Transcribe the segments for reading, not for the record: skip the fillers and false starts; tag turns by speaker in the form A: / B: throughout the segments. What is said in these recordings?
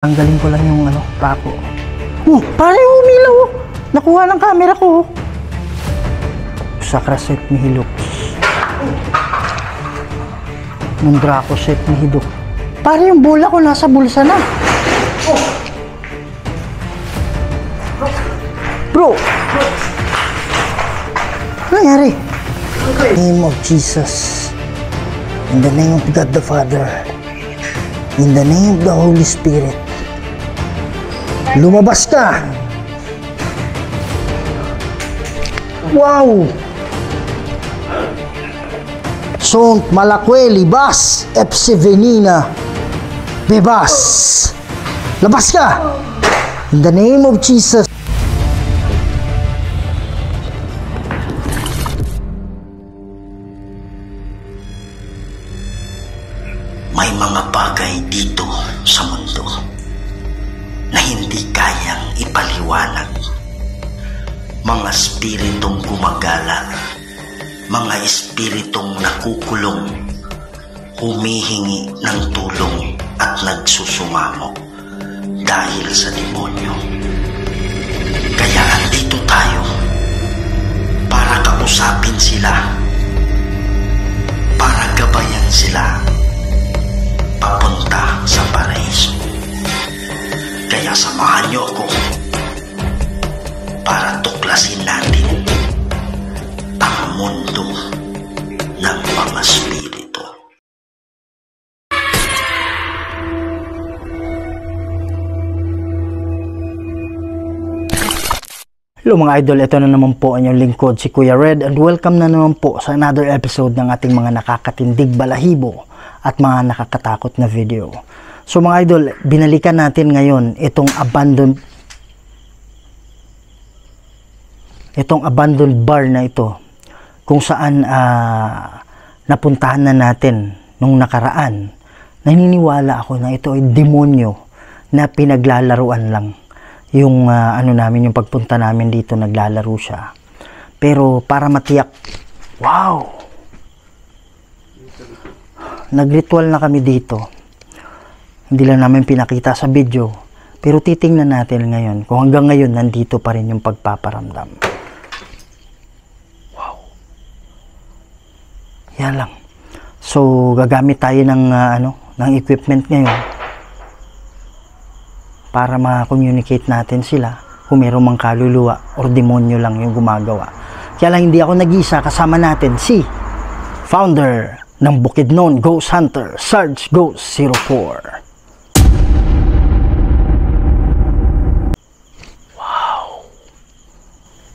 A: Tanggalin ko lang yung pako. Parang umilaw. Nakuha ng camera ko. Sakra set ni Hilok. Nundrako set ni Hidok. Parang yung bola ko nasa bulsa na. Bro! Ano nangyari? In the name of Jesus. In the name of God the Father. In the name of the Holy Spirit. Lumabas ka! Wow! Sont Malacue, libas! FC Venina, bebas! Labas ka! In the name of Jesus.
B: May mga bagay dito sa mundo na hindi kayang ipaliwanag. Mga espiritong gumagala, mga espiritong nakukulong, humihingi ng tulong at nagsusumamo dahil sa demonyo. Kaya andito tayo para kausapin sila, para gabayan sila papunta sa paraiso. Kaya samahan niyo ako para tuklasin natin ang mundo ng mga spirito.
A: Hello mga idol, ito na naman po ang inyong lingkod, si Kuya Red, and welcome na naman po sa another episode ng ating mga nakakatindig balahibo at mga nakakatakot na video. So mga idol, binalikan natin ngayon itong abandoned bar na ito, kung saan napuntahan na natin nung nakaraan. Naniniwala ako na ito ay demonyo na pinaglalaruan lang. Yung namin, yung pagpunta namin dito, naglalaro siya. Pero para matiyak, wow! Nagritual na kami dito. Hindi lang namin pinakita sa video, pero titingnan natin ngayon kung hanggang ngayon nandito pa rin yung pagpaparamdam. Wow. Yan lang. So gagamit tayo ng ng equipment ngayon para ma-communicate natin sila kung meron mang kaluluwa or demonyo lang yung gumagawa. Kaya lang hindi ako nag-isa, kasama natin si founder ng Bukidnon Ghost Hunter, Sarge Ghost 04.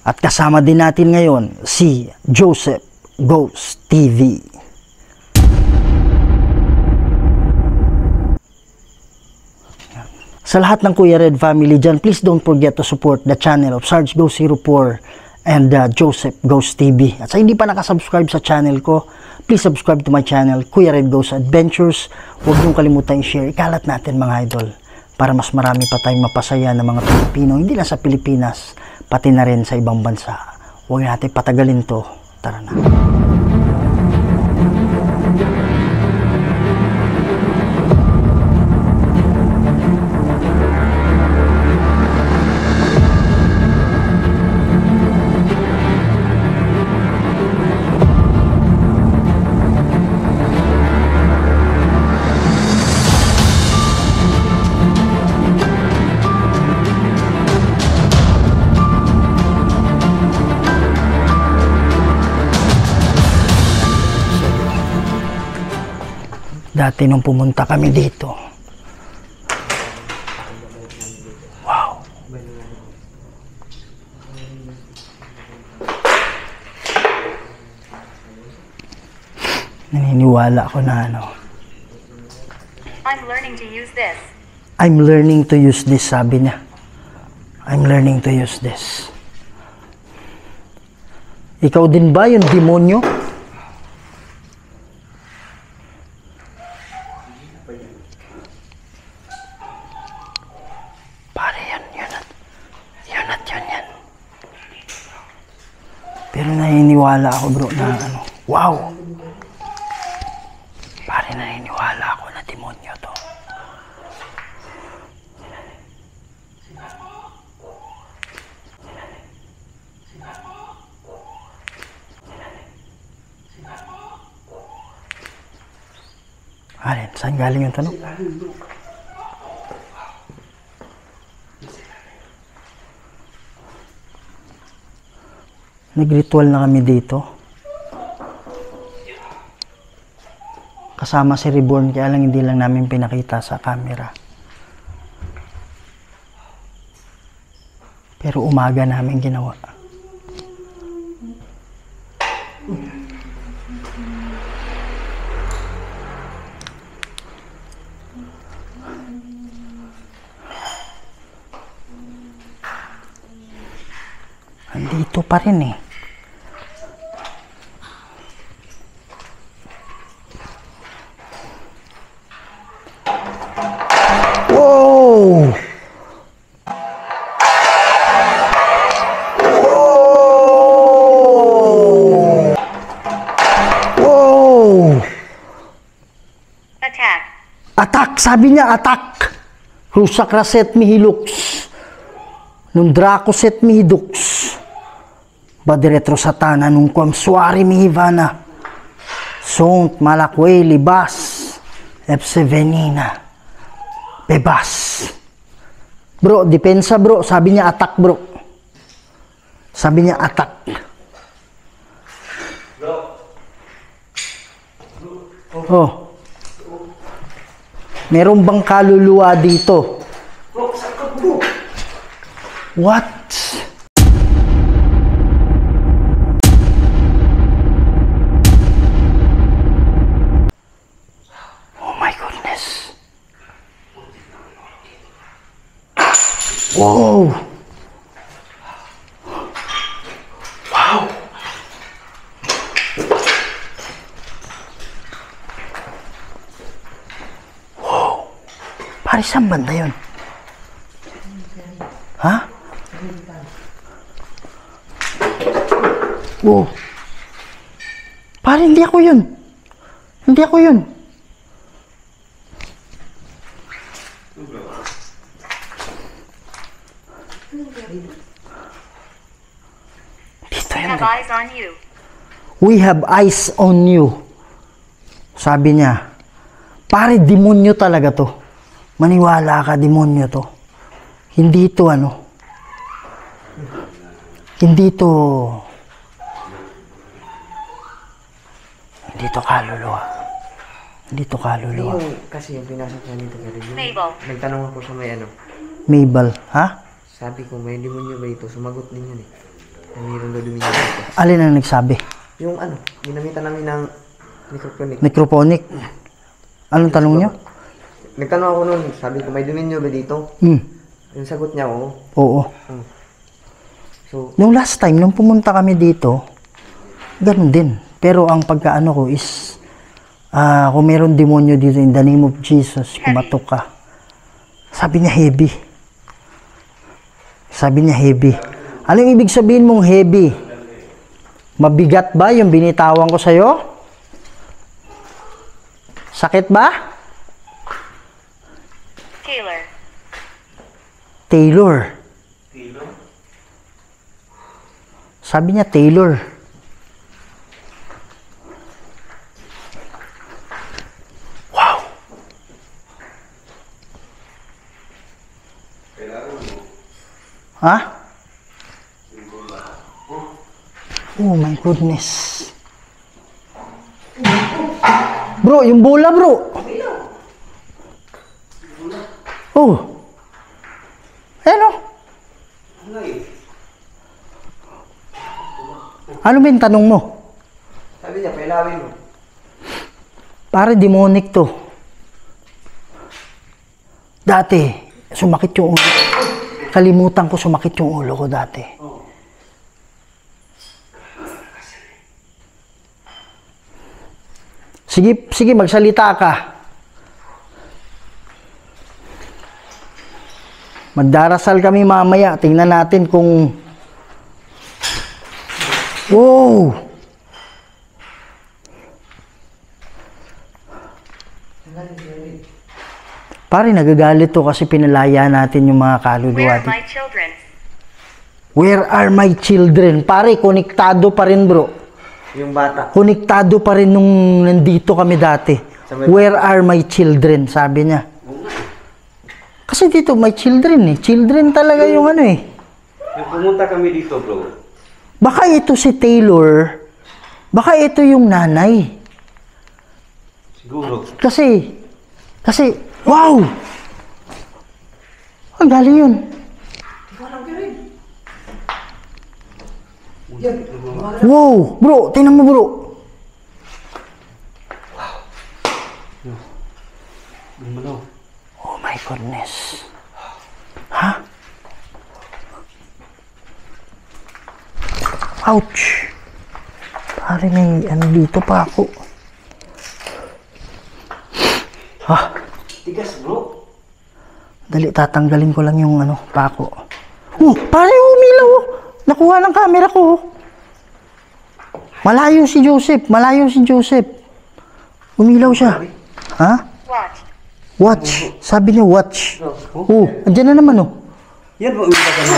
A: At kasama din natin ngayon si Joseph Ghost TV. Sa lahat ng Kuya Red family dyan, please don't forget to support the channel of Sarge Ghost 04 and Joseph Ghost TV. At sa hindi pa nakasubscribe sa channel ko, please subscribe to my channel, Kuya Red Ghost Adventures. Huwag niyong kalimutan i-share, ikalat natin mga idol, para mas marami pa tayong mapasaya ng mga Pilipino, hindi lang sa Pilipinas, pati na rin sa ibang bansa. Huwag natin patagalin to. Tara na. Dati nung pumunta kami dito, wow, naniniwala ako na
C: I'm learning to use this.
A: I'm learning to use this, sabi niya. I'm learning to use this. Ikaw din ba yung demonyo? Pero naniniwala ako bro na wow! Pare, naniniwala ako na demonyo to. Alin, saan galing yung tunog? Nag-ritual na kami dito. Kasama si Reborn, kaya lang hindi lang namin pinakita sa camera. Pero umaga namin ginawa. Andito pa rin eh. Wow! Wow!
C: Attack.
A: Attack! Sabi niya, attack! Rusak raset mihilux. Nung Draco set mihidux. Badiretro satana nung kwam suari mihivana. Sont malakwe libas. Epse venina. Bebas. Bro, depensa bro. Sabi niya attack bro. Sabi niya attack. Oh. Meron bang kaluluwa dito? What? Oh my goodness. Whoa. Wow. Wow. Pare, saan banda yun? Ha? Wow. Pare, hindi ako yun. Hindi ako yun. Dito yun.
C: Have eyes on you.
A: We have eyes on you. Sabi niya. Pare, demonyo talaga to. Maniwala ka, demonyo to. Hindi to ano. Hindi to kaluluwa. Hindi to kaluluwa.
D: Kasi yung pinasok niya dito kay Regine.
C: Mabel.
D: Nagtanong ako sa may ano.
A: Mabel, ha?
D: Sabi ko, may demonyo ba ito? Sumagot din yun eh. Na mayroon daw demonyo dito.
A: Alin ang nagsabi?
D: Yung ano, ginamitan namin ng microphonic.
A: Necrophonic? Anong tanong niyo?
D: Nagtanong ako noon, sabi ko, may demonyo ba dito? Yung sagot niya, oo.
A: Oo.
D: So,
A: Nung last time, nung pumunta kami dito, ganun din. Pero ang pagkaano ko is, kung meron demonyo dito in the name of Jesus, kumatok ka. Sabi niya heavy. Sabi niya heavy. Anong ibig sabihin mong heavy? Mabigat ba yung binitawan ko sa'yo? Sakit ba?
C: Taylor.
A: Taylor. Sabi niya Taylor. Wow. Ha? Oh my goodness. Bro, yung bola bro. Oh. Ano? Ano ba yung tanong mo?
D: sabi niya, pailawin mo.
A: Pare, demonic to. Dati, sumakit yung ulo. Kalimutan ko sumakit yung ulo ko dati. Sige, magsalita ka. Magdarasal kami mamaya. Tingnan natin kung... Wow! Pare, nagagalit to kasi pinalaya natin yung mga kaluluwa.
C: Where are my children?
A: Where are my children? Pare, konektado pa rin bro.
D: Yung bata.
A: Konektado pa rin nung nandito kami dati. Where are my children? Sabi niya. Kasi dito may children eh. Children talaga yung ano eh.
C: Yung pumunta kami dito, bro.
A: Baka ito si Taylor. Baka ito yung nanay.
C: Siguro.
A: Kasi, wow! Ang galing yun. Wow! Bro, tingnan mo bro. Oh my goodness. Ha? Ouch! Pare may ano dito pa ako. Ah,
C: Tigas, bro.
A: dali tatanggalin ko lang yung ano, pako. Pare umilaw. Oh. Nakuha ng camera ko. Oh. Malayo si Joseph. Umilaw siya. Ha? Watch. Sabi niya watch. Andyan na naman oh.
C: Yan ba umilag kami?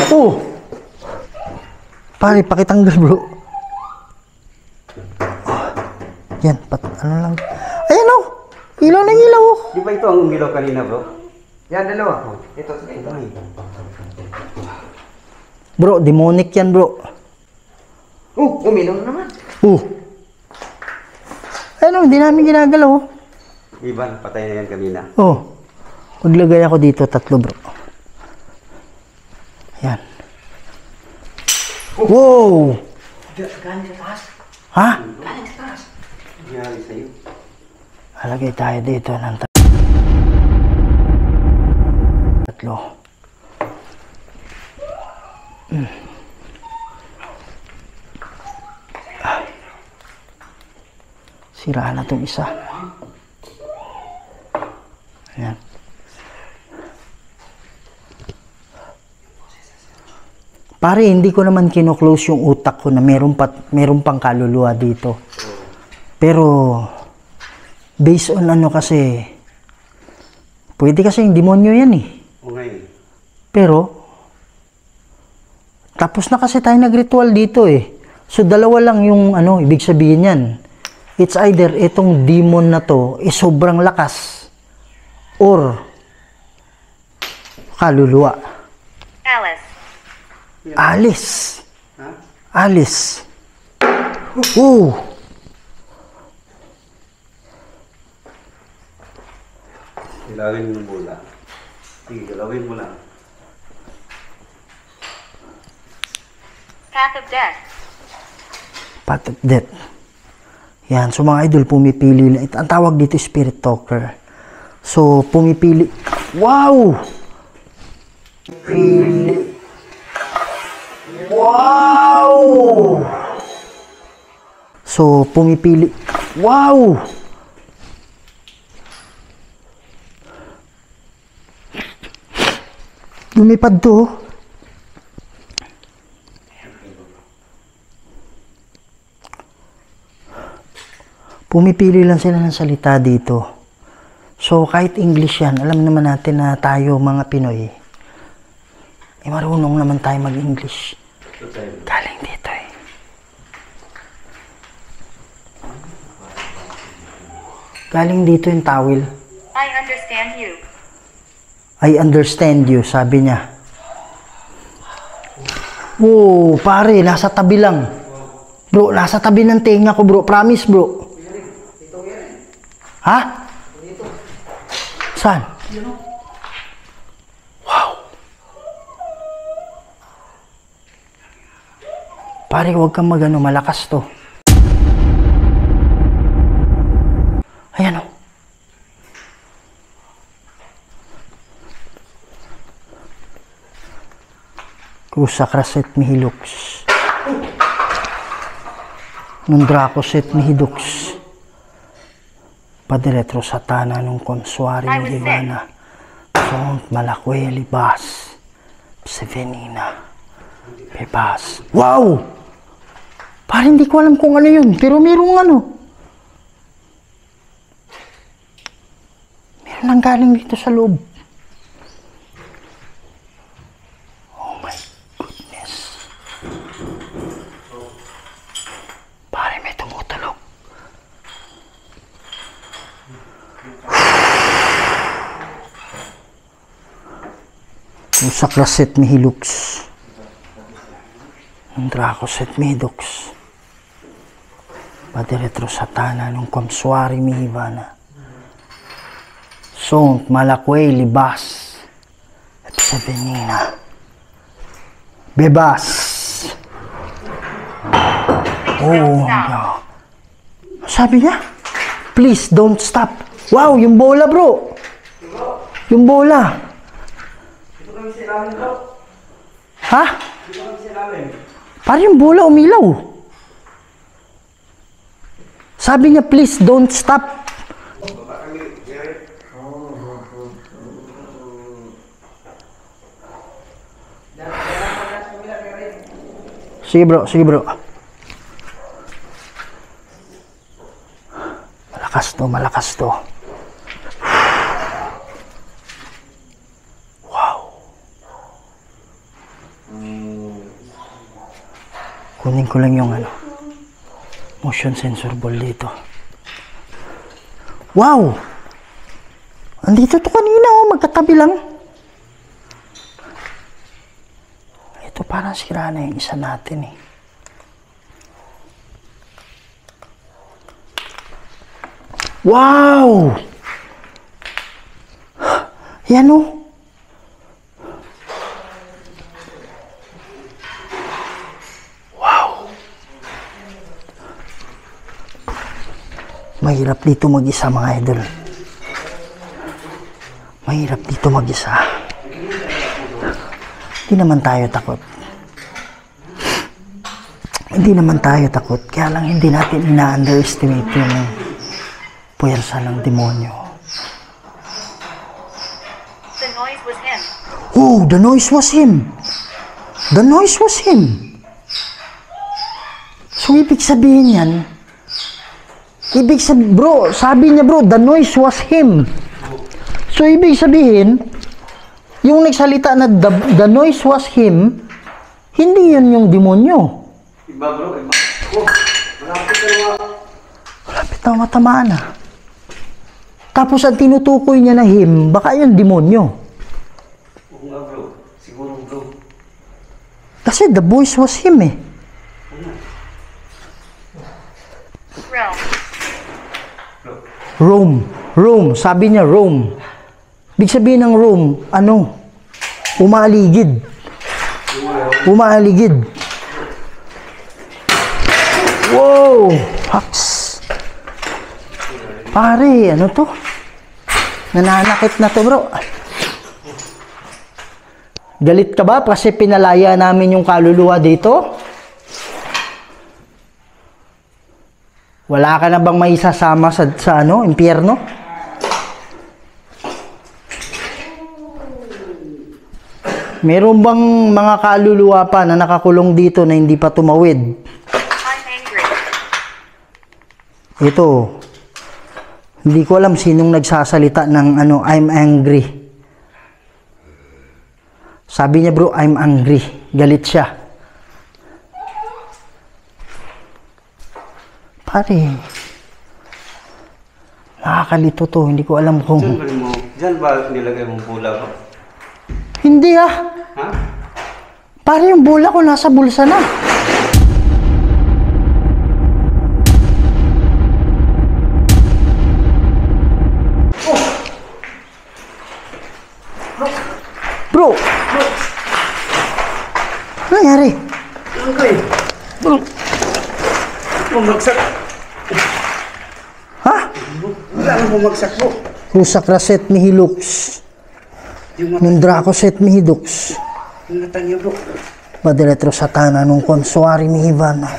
A: Pare, pakitanggal bro. Yan, ano lang. Ayan oh. Ilaw ng ilaw oh.
C: Di ba ito ang umilaw kanina, bro?
D: Yan, dalawa. Ito.
A: Bro, demonic yan bro.
D: Uminom naman.
A: Ano, hindi namin ginagalaw oh.
C: Iban, patay na yan kanina.
A: Maglagay ako dito, 3 bro. Ayan. Wow!
D: Galing sa taas.
A: Ha?
D: Galing sa taas.
C: Nangyari sa'yo.
A: Halagay tayo dito ng 3. Siraan na itong isa. Ayan. Pare, hindi ko naman kino-close yung utak ko na meron pang kaluluwa dito. Pero, based on ano kasi, pwede kasi yung demonyo yan eh.
C: Okay.
A: Pero, tapos na kasi tayo nag-ritual dito eh. So, dalawa lang yung ano, ibig sabihin yan. It's either itong demon na to is sobrang lakas or kaluluwa. Alice.
C: Ha?
A: Alice.
C: Ilawin mo mula. Sige, galawin mo lang.
E: Path of Death.
A: Path of Death. Yan. So mga idol, pumipili. Ang tawag dito spirit talker. So, pumipili. Wow! Pili. Wow! So, pumipili. Wow! Lumipad to. Pumipili lang sila ng salita dito. So, kahit English yan, alam naman natin na tayo mga Pinoy, marunong naman tayo mag-English. Galing dito eh. Galing dito yung tawil.
E: I understand you.
A: I understand you, sabi niya. Wow, pare, nasa tabi lang. Bro, nasa tabi ng tenga ko bro. Promise bro. Ha? Saan? Wow. Pare, huwag kang magano, malakas to. Ayan o. Cruza craset mihilux. Non dracoset mihidux. Padiretro satana nung consuari
E: I was
A: divana. Sont malakweli bas. Psevenina. Bebas. Wow! Parang hindi ko alam kung ano yun. Pero merong ano. Meron nang galing dito sa loob. Oh my goodness. Parang may tumutulog. Sakraset mihilux. Dracoset midux. Padre retro satana nung kamsuari mihivana. Sont malakwe libas. Epsevenina. Bebas. Oh, no. Sabi niya, please don't stop. Wow, yung bola bro. Yung bola. Ha? Parang yung bola umilaw. Sabi niya, please don't stop. Sige bro, sige bro. Malakas to, malakas to. Kunin ko lang yung motion sensor ball dito. Wow! Andito to kanina oh, magkatabi lang. Ito parang sira na yung isa natin eh. Wow! Yan oh. Mahirap dito mag-isa mga idol. Mahirap dito mag-isa. Hindi naman tayo takot. Hindi naman tayo takot. Kaya lang hindi natin ina-underestimate yung puwersa ng demonyo.
E: The noise was him.
A: Oh, the noise was him. The noise was him. So, ibig sabihin yan, bro, sabi niya bro, the noise was him. So, ibig sabihin, yung nagsalita na the noise was him, hindi yun yung demonyo.
C: Iba bro, iba. Oh, malapit na mga.
A: Malapit na matamaan na. Tapos ang tinutukoy niya na him, baka yun demonyo.
C: Oo nga bro, siguro bro.
A: Kasi the voice was him eh. Rome. Sabi niya Rome. Ibig sabihin ng Rome, umaaligid. Umaaligid. Wow! Haks. Pare, ano to? Nananakit na to bro. Galit ka ba kasi pinalaya namin yung kaluluwa dito? Wala ka na bang may isasama sa impyerno? Meron bang mga kaluluwa pa na nakakulong dito na hindi pa tumawid?
E: I'm angry.
A: Ito. Hindi ko alam sinong nagsasalita ng I'm angry. Sabi niya bro, I'm angry. Galit siya. Pare, nakakalito to. Hindi ko alam kung...
C: Diyan ba nilagay mong bola ba?
A: Hindi ah.
C: Ha?
A: Pare, yung bola ko nasa bulsa na. Bro! Ano nangyari?
C: Bro! Bumagsak!
A: Ha?
C: Wala nang bumagsak bro.
A: Sakraset mihilux. Nung Dracoset mihidux.
C: Yung mata niya bro.
A: Madiretro satana nung konsuari mihivana.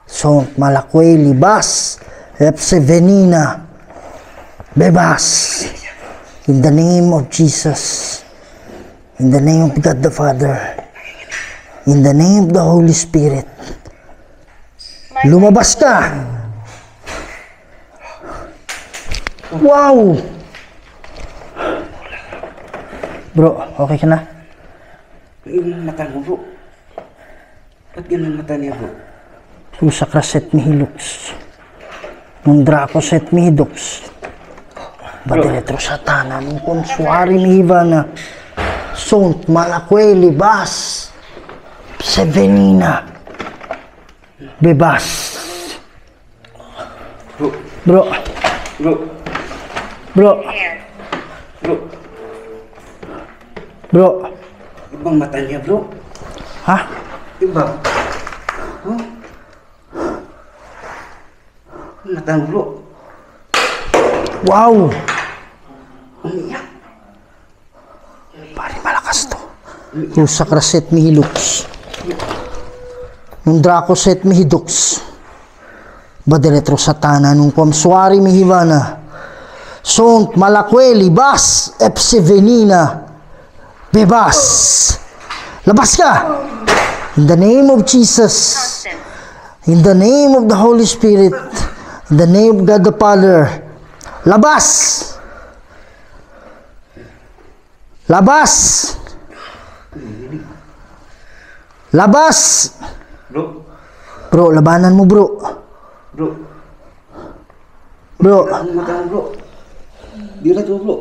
A: Sont malakwe libas. Epsevenina. Bebas. In the name of Jesus. In the name of God the Father. In the name of the Holy Spirit. Lumabas ka! Wow! Bro, okay ka na?
C: Yung mata mo bro. Ba't ganun mata niya bro?
A: Sakraset mihilux. Nung Dracoset mihidux. Madiretro satana nung konsuari mihivana. Sunt Malaque libas. Sevenina. Bebas.
C: Bro,
A: Bro.
C: bro,
A: Bro.
E: Hair.
C: bro.
A: Bro.
C: Ibang mata niya, bro.
A: Ha?
C: Iba. Oh. Mata, bro.
A: Wow.
C: Umiyak.
A: Pare, malakas to. Yung Sakraset Mihilux. Yung Dracoset Mihidux. Baderetro Satana nung Kwamsuari Mihivana. Sunt Malaque libas. Epsevenina. Bebas. Labas ka! In the name of Jesus.
E: Constant.
A: In the name of the Holy Spirit. In the name of God the Father. Labas! Labas! Labas!
C: Bro,
A: Bro, labanan mo bro.
C: bro.
A: Bro,
C: Ang mata mo, bro. Dilat mo, bro.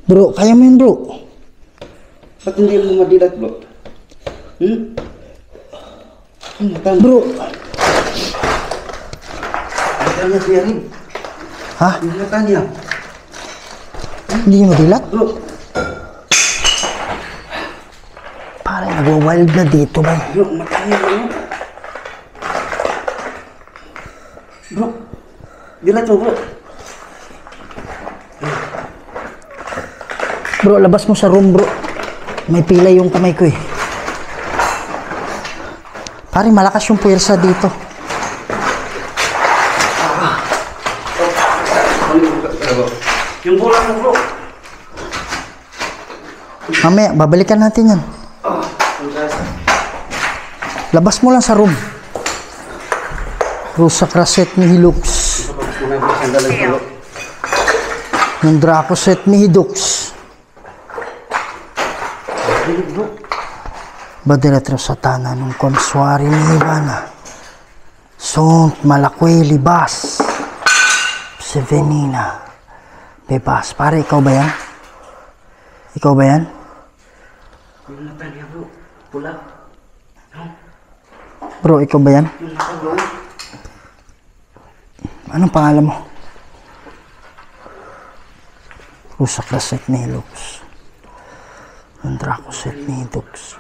A: bro, kaya mo yun bro.
C: Ba't hindi mo madilat, bro? Ang mata mo.
A: Bro,
C: Mata niya siya rin.
A: ha?
C: Yung mata niya.
A: Hindi niyo madilat?
C: Bro,
A: Parang nagwa-wild na dito ba?
C: bro, mata niya, bro. Bro, dilat mo, bro.
A: Bro, labas mo sa room bro. May pila yung kamay ko eh. Parang malakas yung puwersa dito.
C: Yung bola mo, bro.
A: Mamaya, babalikan natin yan. Labas mo lang sa room. Rusa Kraset Mihilux.
C: Una, bro, sandalan ko, bro.
A: Yung Dracoset Mihidux. Baderetro Satana nung Komswari Mihivana. Sunt Malaque libas. Sevenina. Bebas. Pare, ikaw ba yan? Ikaw ba yan?
C: Yung mata niya, bro. Pula.
A: Bro, ikaw ba yan?
C: Yung mata, bro.
A: Anong pangalan mo? Rusa Kraset Mihilux. Yung Dracoset Mihidux.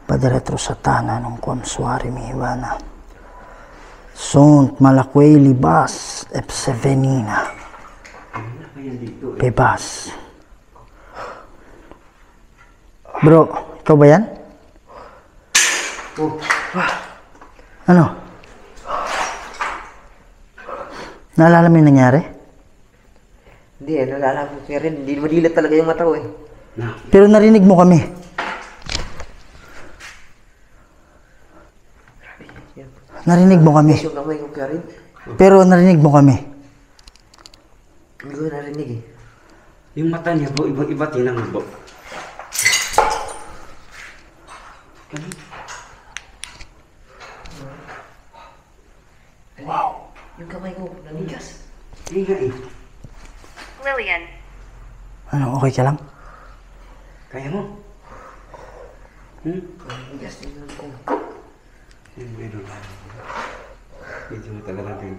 A: Baderetro Satana nung Komswari Mihivana. Sunt Malaque libas. Epsevenina. Bebas. Bro, ikaw ba yan? Ano? Naalala mo yung nangyari?
D: Hindi, nalala ko siya rin. Hindi madilat talaga yung mata ko eh.
A: Pero narinig mo kami. Narinig mo kami.
D: Yung kamay ko kaya rin.
A: Pero narinig mo kami.
D: Hindi ko narinig eh.
C: Yung mata niya, bro. Iba-iba tinang, bro.
D: Yung kamay ko, nanigas.
C: Hindi nga eh.
E: Lillian.
A: Ano, okay ka lang?
C: Kaya mo?
D: Nanigas din yung ko.
C: Meron. Medyo mo talaga din.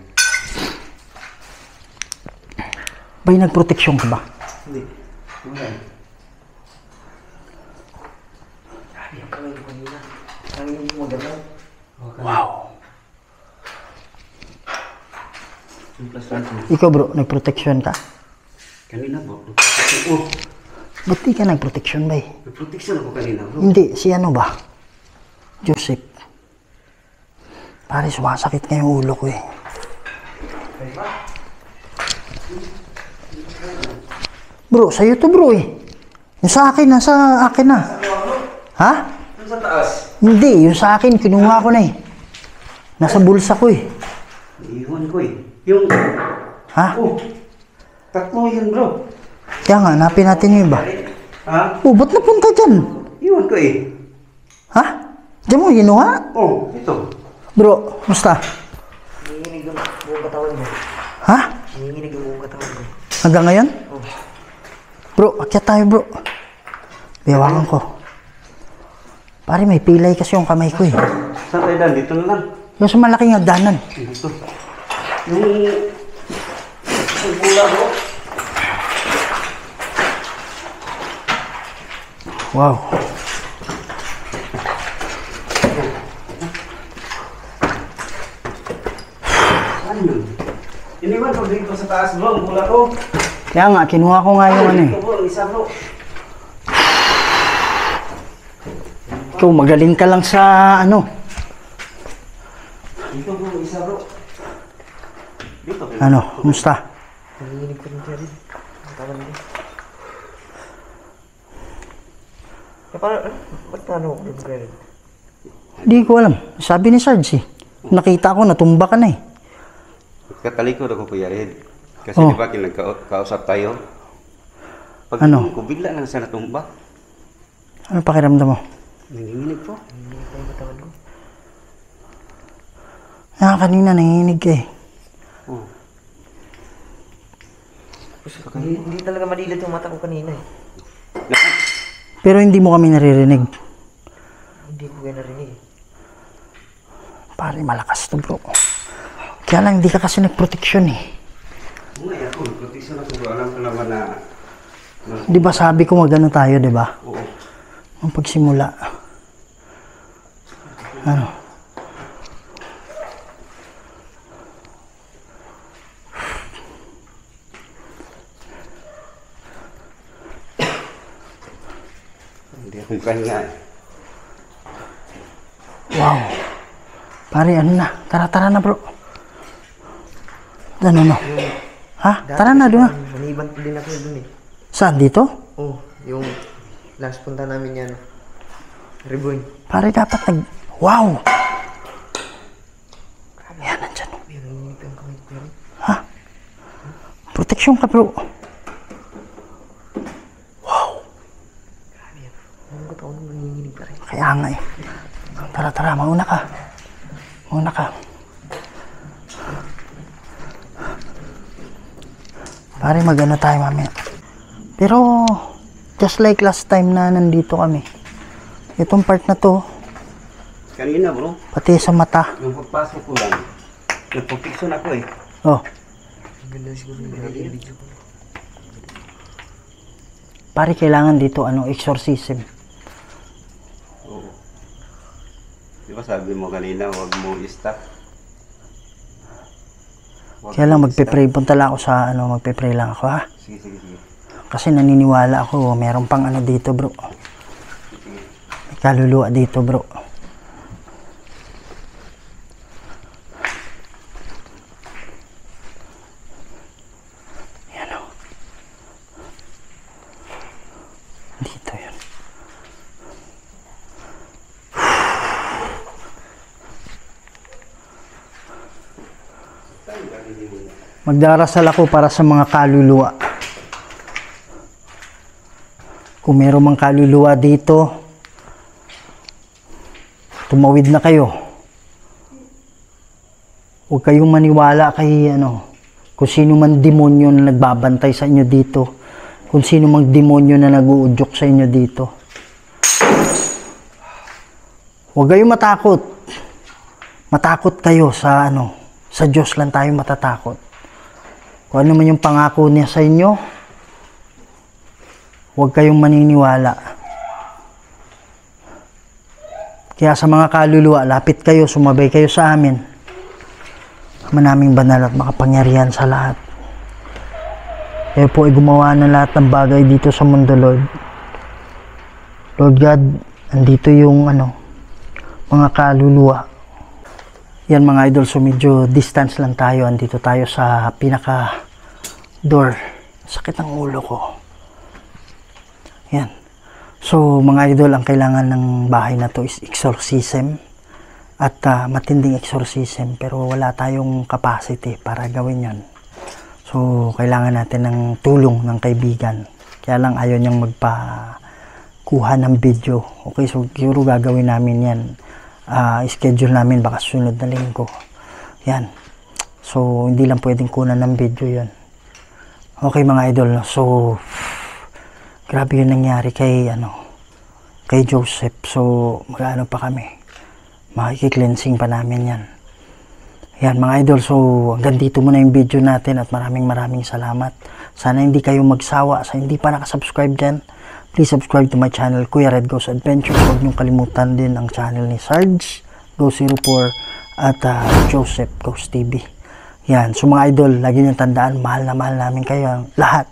A: Bay, nagproteksyon ka ba?
C: Hindi. Wala eh.
D: Grabe yung kamay ko kanina. Ang hindi mo gano'n.
A: Wow.
C: Yung plus one two.
A: Ikaw bro, nagproteksyon ka?
C: Kanina, bro. Oh,
A: Ba't di ka nagproteksyon, bay?
C: may protection ako kanina, bro.
A: Hindi, si ano ba? Joseph. Pare, sumasakit nga yung ulo ko eh. Bro, sa'yo to bro eh. Yung sa akin, nasa akin na. Ha?
C: Yung sa taas.
A: Hindi, yung sa akin, kinuha ko na eh. Nasa bulsa ko eh.
C: Iwan ko eh. Yung,
A: Ha?
C: oh, tatlo yan, bro.
A: Kaya nga, hanapin natin yung iba.
C: Ha?
A: Oh, ba't napunta dyan?
C: Iwan ko eh.
A: Ha? Diyan mo, kinuha?
C: Oh, ito.
A: Bro, musta?
D: Nanginginig yung buong katawan ko.
A: Ha?
D: Nanginginig yung buong katawan ko.
A: Hanggang ngayon? Bro, akyat tayo bro. Biyawakan ko. Pare, may pilay kasi yung kamay ko eh.
C: Saan tayo dan? Dito na lang.
A: Yung sa malaking hagdanan.
C: Dito. Yung bula bro.
A: Wow.
C: Ano yun? Iniwan ko dito sa taas bro, ang bula ko.
A: Kaya nga, kinuha ko nga yung ano eh.
C: Ito bro, isa bro.
A: Ikaw, magaling ka lang sa ano.
C: Dito bro, isa bro. Dito bro.
A: Ano, kumusta?
D: Nanginginig ko rin siya rin. Ang tawa nila. Eh, ba't paano ako rin?
A: Hindi ko alam. Sabi ni Sarge eh. Nakita ko, natumba ka na eh.
C: Katalikod ako Kuya Red. Kasi
A: Oh.
C: di ba nagkausap tayo? Pag
A: Ano?
C: ko, bigla lang siya natumba.
A: Ano pakiramdam mo?
C: Nanginginig po.
A: Ah, kanina nanginig ka eh.
C: Oh.
D: Hindi talaga malilit yung mata ko kanina eh.
A: Pero hindi mo kami naririnig.
D: Hindi ko kaya narinig eh.
A: Pare, malakas to bro. Kaya lang, hindi ka kasi nagproteksyon eh.
C: Ngay ako, protection ako bro. Alam ko naman na...
A: Di ba sabi ko magano tayo, di ba?
C: Oo.
A: Ang pagsimula. Ano?
C: Hindi ako makahinga eh.
A: Wow. Pare, ano na? Tara na bro. Ano? Ha? Tara na, doon na.
D: Maniban ko din ako dun eh.
A: Saan? Dito?
D: Oh, yung last punta namin yan. Riboy.
A: Pare, dapat Wow! Yan, nandyan.
D: Ay, nanginginig ang kamay ko rin.
A: Ha? Proteksyon ka bro.
D: Ano ko taon nanginginig pa rin.
A: Kaya nga eh. Tara, mauna ka. Pare, magano tayo mamaya. Pero, just like last time na nandito kami. Itong part na to,
C: Kanina bro,
A: pati sa mata.
C: yung pagpasok ko lang, nag-protection ako eh.
A: Oh,
D: Ang ganda siguro yung video ko.
A: pare, kailangan dito, exorcism.
C: Oo. Di ba sabi mo kanina, huwag mo i-stop.
A: Kaya lang, magpe-pray. Punta lang ako sa, magpe-pray lang ako, ha?
C: Sige.
A: Kasi naniniwala ako, meron pang dito, bro. May kaluluwa dito, bro. Yan o. Dito yun. Magdarasal ako para sa mga kaluluwa. Kung meron mang kaluluwa dito, tumawid na kayo. Huwag kayong maniwala kay kung sino man demonyo na nagbabantay sa inyo dito. Kung sino mang demonyo na nag-uudyok sa inyo dito. Huwag kayong matakot. Matakot kayo sa sa Diyos lang tayo matatakot. Kung ano man yung pangako niya sa inyo, huwag kayong maniniwala. Kaya sa mga kaluluwa, lapit kayo, sumabay kayo sa amin. Manaming banal at makapangyarihan sa lahat. Kayo po ay gumawa ng lahat ng bagay dito sa mundo, Lord. Lord God, andito yung mga kaluluwa. Yan mga idol, so medyo distance lang tayo. Andito tayo sa pinaka door. Sakit ang ulo ko. Yan. So mga idol, ang kailangan ng bahay na to is exorcism. At matinding exorcism. Pero wala tayong capacity para gawin yon. So kailangan natin ng tulong ng kaibigan. Kaya lang ayaw niyang magpakuha ng video. Okay, so siguro gagawin namin yan. Schedule namin baka sunod na linggo. Yan. So hindi lang pwedeng kunan ng video yon. Okay mga idol, so grabe yung nangyari kay kay Joseph. So, mag-ano pa kami. Makiki-cleansing pa namin yan. Yan mga idol, so hanggang dito muna yung video natin at maraming salamat. Sana hindi kayo magsawa. Sa hindi pa nakasubscribe dyan, please subscribe to my channel, Kuya Red Goes Adventures. Huwag niyong kalimutan din ang channel ni Sarge Go 04 at Joseph Goes TV. Yan, so mga idol, lagi niyong tandaan, mahal na mahal namin kayo lahat.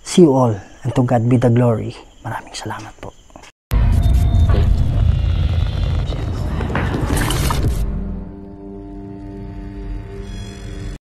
A: See you all, and to God be the glory. Maraming salamat po.